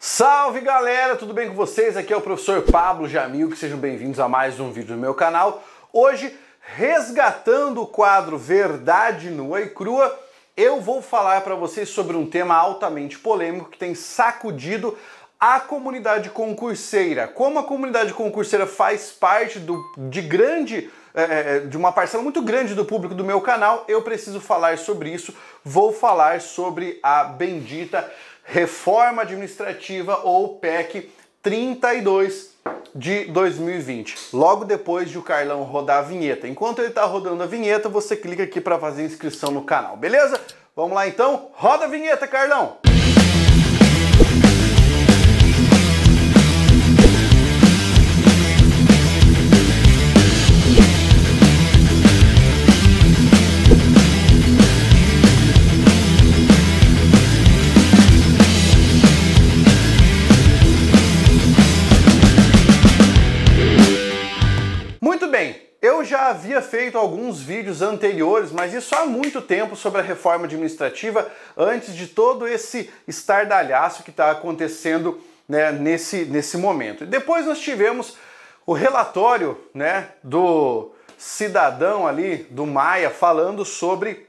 Salve galera, tudo bem com vocês? Aqui é o professor Pablo Jamil, que sejam bem-vindos a mais um vídeo no meu canal. Hoje, resgatando o quadro Verdade Nua e Crua, eu vou falar para vocês sobre um tema altamente polêmico que tem sacudido a comunidade concurseira. Como a comunidade concurseira faz parte de uma parcela muito grande do público do meu canal, eu preciso falar sobre isso. Vou falar sobre a bendita Reforma Administrativa ou PEC 32 de 2020, logo depois de o Carlão rodar a vinheta. Enquanto ele está rodando a vinheta, você clica aqui para fazer inscrição no canal, beleza? Vamos lá então, roda a vinheta, Carlão! Muito bem, eu já havia feito alguns vídeos anteriores, mas isso há muito tempo, sobre a reforma administrativa, antes de todo esse estardalhaço que está acontecendo, né, nesse momento. E depois nós tivemos o relatório, né, do cidadão ali, do Maia, falando sobre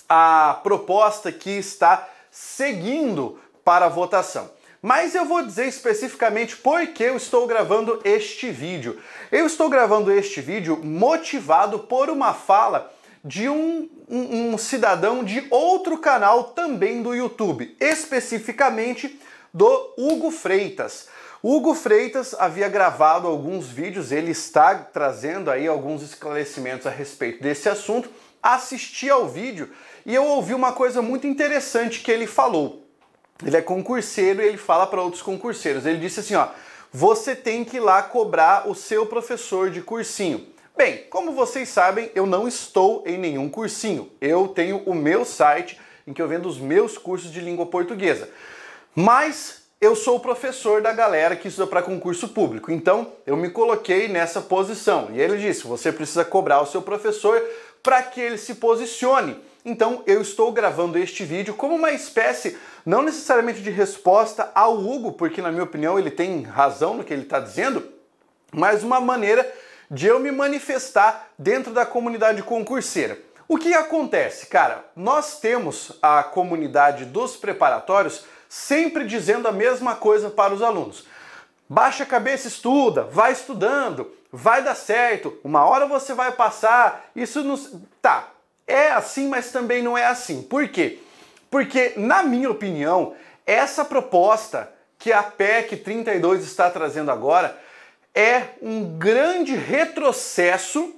a proposta que está seguindo para a votação. Mas eu vou dizer especificamente por que eu estou gravando este vídeo. Eu estou gravando este vídeo motivado por uma fala de um cidadão de outro canal também do YouTube, especificamente do Hugo Freitas. O Hugo Freitas havia gravado alguns vídeos, ele está trazendo aí alguns esclarecimentos a respeito desse assunto. Assisti ao vídeo e eu ouvi uma coisa muito interessante que ele falou. Ele é concurseiro e ele fala para outros concurseiros. Ele disse assim, ó, você tem que ir lá cobrar o seu professor de cursinho. Bem, como vocês sabem, eu não estou em nenhum cursinho. Eu tenho o meu site em que eu vendo os meus cursos de língua portuguesa. Mas eu sou o professor da galera que estuda para concurso público. Então, eu me coloquei nessa posição. E ele disse, você precisa cobrar o seu professor para que ele se posicione. Então eu estou gravando este vídeo como uma espécie, não necessariamente de resposta ao Hugo, porque na minha opinião ele tem razão no que ele está dizendo, mas uma maneira de eu me manifestar dentro da comunidade concurseira. O que acontece, cara? Nós temos a comunidade dos preparatórios sempre dizendo a mesma coisa para os alunos. Baixa a cabeça, estuda, vai estudando, vai dar certo, uma hora você vai passar, isso não... Tá. É assim, mas também não é assim. Por quê? Porque, na minha opinião, essa proposta que a PEC 32 está trazendo agora é um grande retrocesso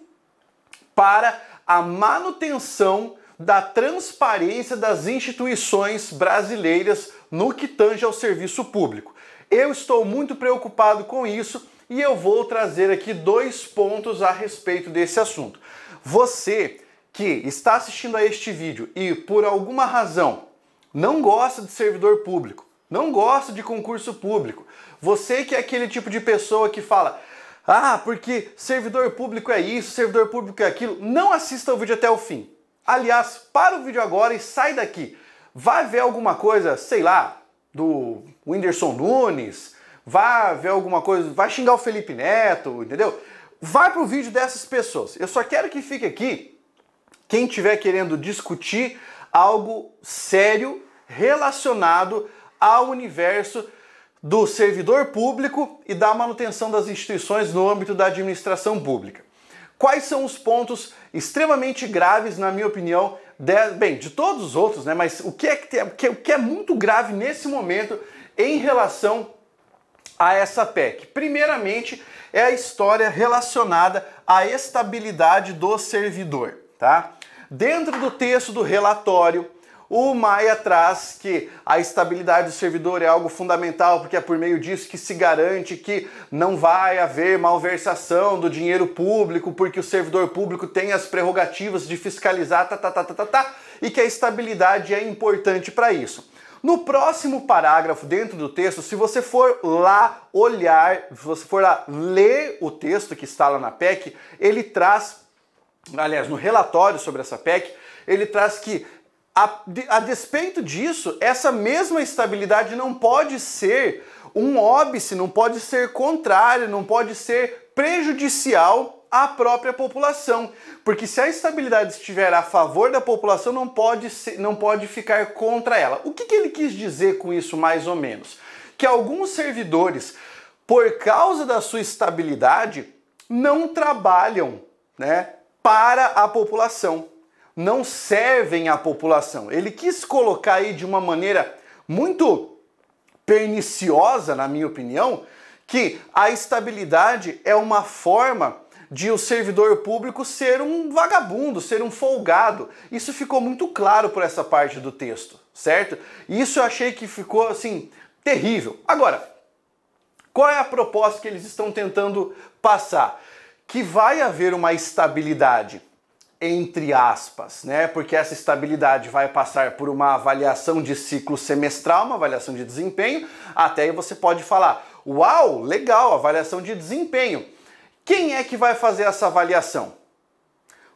para a manutenção da transparência das instituições brasileiras no que tange ao serviço público. Eu estou muito preocupado com isso e eu vou trazer aqui 2 pontos a respeito desse assunto. Você que está assistindo a este vídeo e por alguma razão não gosta de servidor público, não gosta de concurso público, você que é aquele tipo de pessoa que fala, ah, porque servidor público é isso, servidor público é aquilo, não assista o vídeo até o fim. Aliás, para o vídeo agora e sai daqui. Vai ver alguma coisa, sei lá, do Whindersson Nunes, vai ver alguma coisa, vai xingar o Felipe Neto, entendeu? Vai pro vídeo dessas pessoas. Eu só quero que fique aqui quem estiver querendo discutir algo sério relacionado ao universo do servidor público e da manutenção das instituições no âmbito da administração pública. Quais são os pontos extremamente graves, na minha opinião, de todos os outros, né? Mas o que é muito grave nesse momento em relação a essa PEC? Primeiramente, é a história relacionada à estabilidade do servidor, tá? Dentro do texto do relatório, o Maia traz que a estabilidade do servidor é algo fundamental, porque é por meio disso que se garante que não vai haver malversação do dinheiro público, porque o servidor público tem as prerrogativas de fiscalizar, e que a estabilidade é importante para isso. No próximo parágrafo dentro do texto, se você for lá olhar, se você for lá ler o texto que está lá na PEC, ele traz, aliás, no relatório sobre essa PEC, ele traz que A despeito disso, essa mesma estabilidade não pode ser um óbice, não pode ser contrário, não pode ser prejudicial à própria população. Porque se a estabilidade estiver a favor da população, não pode ficar contra ela. O que ele quis dizer com isso, mais ou menos? Que alguns servidores, por causa da sua estabilidade, não trabalham, né, para a população, não servem à população. Ele quis colocar aí de uma maneira muito perniciosa, na minha opinião, que a estabilidade é uma forma de o servidor público ser um vagabundo, ser um folgado. Isso ficou muito claro por essa parte do texto, certo? E isso eu achei que ficou, assim, terrível. Agora, qual é a proposta que eles estão tentando passar? Que vai haver uma estabilidade, entre aspas, né? Porque essa estabilidade vai passar por uma avaliação de ciclo semestral, uma avaliação de desempenho. Até aí você pode falar, uau, legal, avaliação de desempenho. Quem é que vai fazer essa avaliação?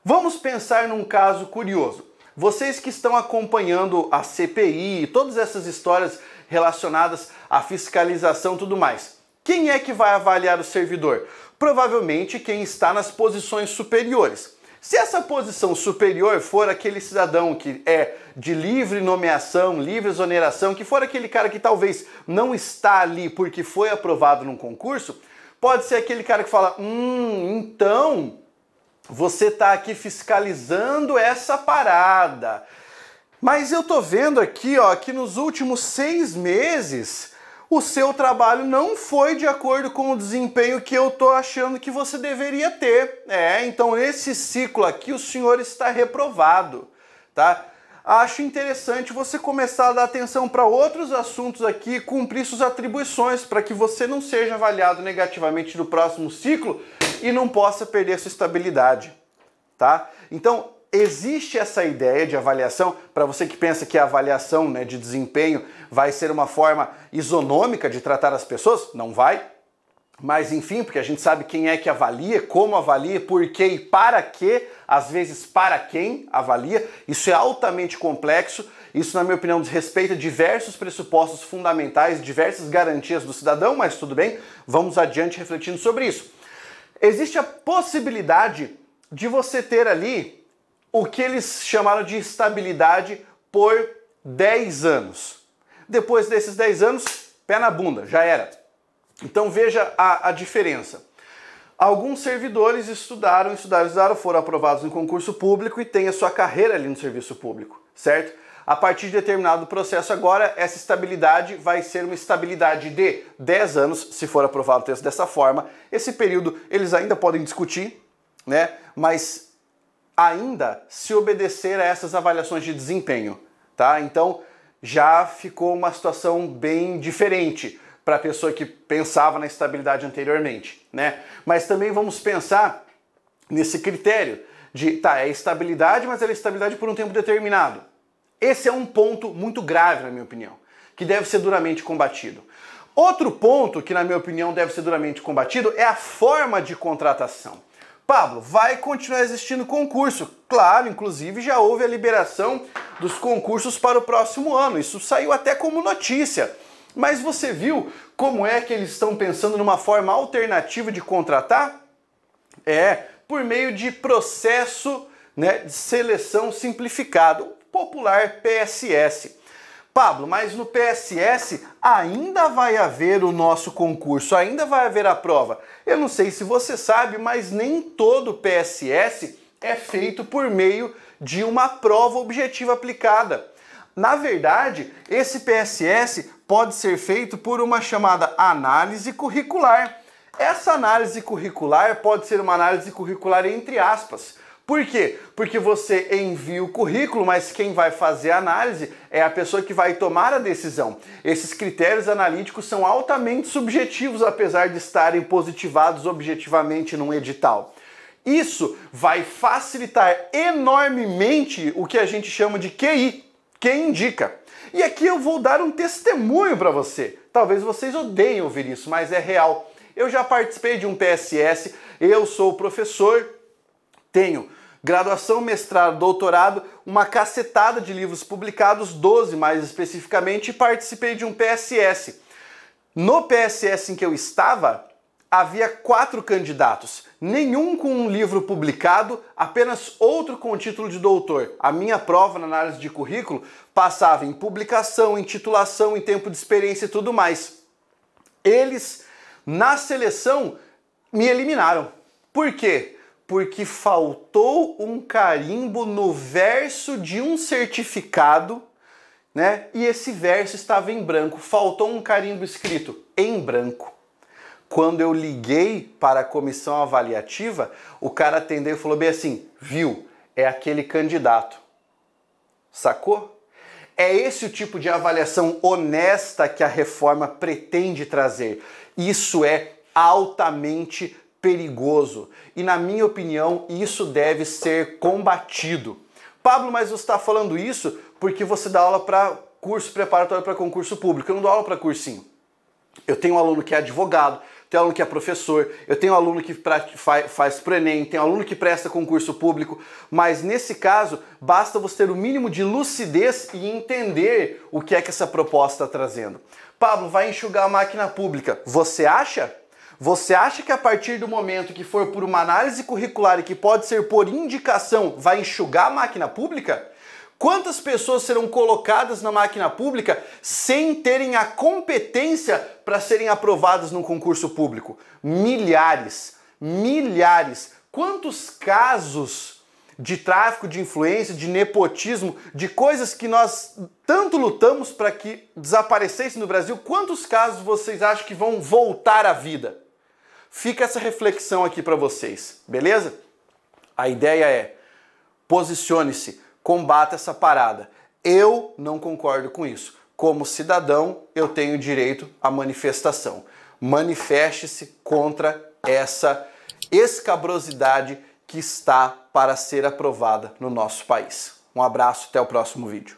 Vamos pensar num caso curioso. Vocês que estão acompanhando a CPI, todas essas histórias relacionadas à fiscalização e tudo mais. Quem é que vai avaliar o servidor? Provavelmente quem está nas posições superiores. Se essa posição superior for aquele cidadão que é de livre nomeação, livre exoneração, que for aquele cara que talvez não está ali porque foi aprovado num concurso, pode ser aquele cara que fala, então você está aqui fiscalizando essa parada. Mas eu tô vendo aqui, ó, que nos últimos 6 meses o seu trabalho não foi de acordo com o desempenho que eu tô achando que você deveria ter. Então nesse ciclo aqui o senhor está reprovado, tá? Acho interessante você começar a dar atenção para outros assuntos aqui, cumprir suas atribuições, para que você não seja avaliado negativamente no próximo ciclo e não possa perder sua estabilidade, tá? Então, existe essa ideia de avaliação, para você que pensa que a avaliação, né, de desempenho vai ser uma forma isonômica de tratar as pessoas, não vai. Mas enfim, porque a gente sabe quem é que avalia, como avalia, por quê e para quê, às vezes para quem avalia. Isso é altamente complexo, isso na minha opinião desrespeita diversos pressupostos fundamentais, diversas garantias do cidadão, mas tudo bem, vamos adiante refletindo sobre isso. Existe a possibilidade de você ter ali o que eles chamaram de estabilidade por 10 anos. Depois desses 10 anos, pé na bunda, já era. Então veja a diferença. Alguns servidores estudaram, foram aprovados em concurso público e têm a sua carreira ali no serviço público, certo? A partir de determinado processo agora, essa estabilidade vai ser uma estabilidade de 10 anos, se for aprovado o texto dessa forma. Esse período eles ainda podem discutir, né? Mas ainda se obedecer a essas avaliações de desempenho, tá? Então já ficou uma situação bem diferente para a pessoa que pensava na estabilidade anteriormente, né? Mas também vamos pensar nesse critério de, é estabilidade, mas ela é estabilidade por um tempo determinado. Esse é um ponto muito grave, na minha opinião, que deve ser duramente combatido. Outro ponto que, na minha opinião, deve ser duramente combatido é a forma de contratação. Pablo, vai continuar existindo concurso. Claro, inclusive já houve a liberação dos concursos para o próximo ano. Isso saiu até como notícia. Mas você viu como é que eles estão pensando numa forma alternativa de contratar? Por meio de processo, né, de seleção simplificado, popular PSS. Pablo, mas no PSS ainda vai haver o nosso concurso, ainda vai haver a prova. Eu não sei se você sabe, mas nem todo PSS é feito por meio de uma prova objetiva aplicada. Na verdade, esse PSS pode ser feito por uma chamada análise curricular. Essa análise curricular pode ser uma análise curricular entre aspas. Por quê? Porque você envia o currículo, mas quem vai fazer a análise é a pessoa que vai tomar a decisão. Esses critérios analíticos são altamente subjetivos, apesar de estarem positivados objetivamente num edital. Isso vai facilitar enormemente o que a gente chama de QI, quem indica. E aqui eu vou dar um testemunho para você. Talvez vocês odeiem ouvir isso, mas é real. Eu já participei de um PSS, eu sou professor, tenho Graduação, mestrado, doutorado, uma cacetada de livros publicados, 12 mais especificamente, e participei de um PSS. No PSS em que eu estava, havia 4 candidatos, nenhum com um livro publicado, apenas outro com o título de doutor. A minha prova na análise de currículo passava em publicação, em titulação, em tempo de experiência e tudo mais. Eles, na seleção, me eliminaram. Por quê? Porque faltou um carimbo no verso de um certificado, né? E esse verso estava em branco. Faltou um carimbo escrito em branco. Quando eu liguei para a comissão avaliativa, o cara atendeu e falou bem assim, viu, é aquele candidato. Sacou? É esse o tipo de avaliação honesta que a reforma pretende trazer. Isso é altamente perigoso. E na minha opinião, isso deve ser combatido. Pablo, mas você está falando isso porque você dá aula para curso preparatório para concurso público. Eu não dou aula para cursinho. Eu tenho um aluno que é advogado, tenho um aluno que é professor, eu tenho um aluno que faz pro Enem, tenho um aluno que presta concurso público, mas nesse caso, basta você ter o mínimo de lucidez e entender o que é que essa proposta está trazendo. Pablo, vai enxugar a máquina pública. Você acha? Você acha que a partir do momento que for por uma análise curricular e que pode ser por indicação, vai enxugar a máquina pública? Quantas pessoas serão colocadas na máquina pública sem terem a competência para serem aprovadas num concurso público? Milhares, milhares. Quantos casos de tráfico de influência, de nepotismo, de coisas que nós tanto lutamos para que desaparecessem no Brasil, quantos casos vocês acham que vão voltar à vida? Fica essa reflexão aqui para vocês, beleza? A ideia é, posicione-se, combata essa parada. Eu não concordo com isso. Como cidadão, eu tenho direito à manifestação. Manifeste-se contra essa escabrosidade que está para ser aprovada no nosso país. Um abraço, até o próximo vídeo.